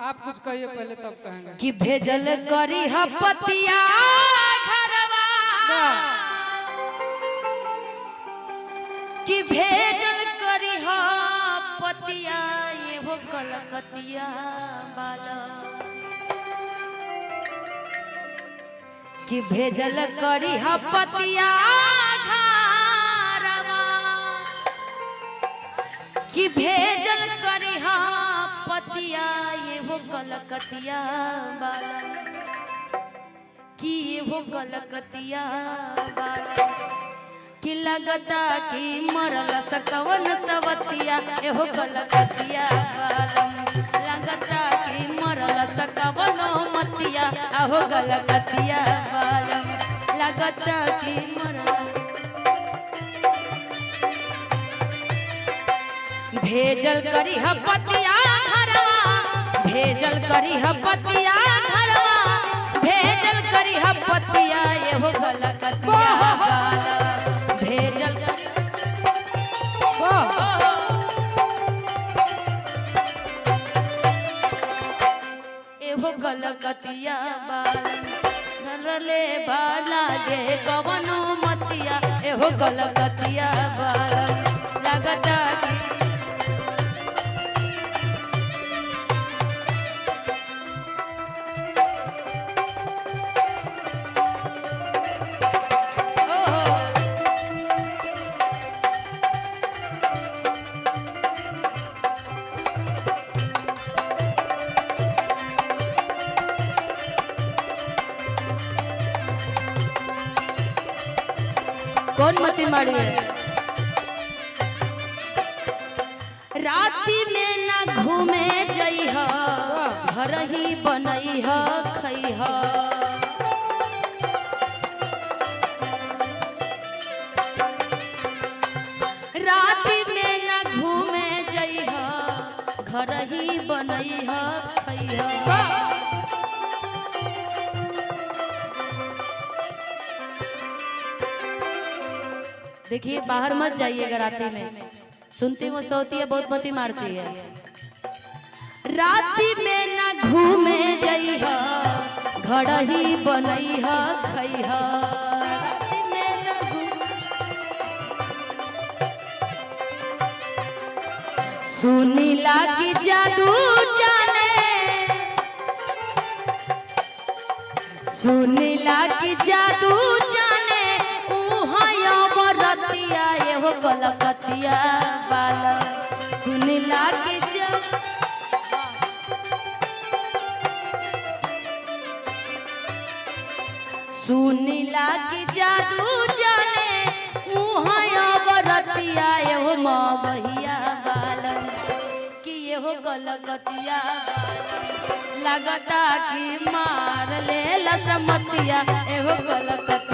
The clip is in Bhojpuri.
आप कुछ कहिए पहले तब कहेंगे। कि भेजल करी ह पतिया घरवा, कि भेजल करी ह पतिया ये हो कलकतिया वाला, कि भेजल करी ह पतिया घरवा, कि भेजल करी ह पतिया ये हो कलकतिया वाला, कि ये हो कलकतिया वाला, कि लगता कि मरल सकवन सवतिया ये हो कलकतिया वाला, लगता कि मरल सकवन मतिया हो कलकतिया वाला, लगता कि मरल। भेजल करी ह पतिया घरवा, भेजल करी ह पतिया घरवा, भेजल करी ह पतिया ये हो कलकतिया वाला, भेजल ये हो कलकतिया वाला, धरले बाला जे कवनो मतिया ये हो कलकतिया वाला, लगता कि कौन मती मारी है। राती में ना घूमे जइह, घर ही बनइह खइह, राती में ना घूमे जइह, घर ही बनइह खइह। देखिए बाहर मत जाइएगा राती में, सुनती वो सोती है बहुत मती मारती है। राती में ना घूमे जइह, घर ही बनइह खइह, राती में ना सुनी लागी जादू जाने, सुनी लागी जादू जाने रतिया ये हो कलकतिया वाला, सुनी लागी सुनी लागी जादू जाने रतिया ये हो मगहिया वाला, कि ये हो कलकतिया वाला, लगता कि मार ले लसमतिया ये हो कलकतिया।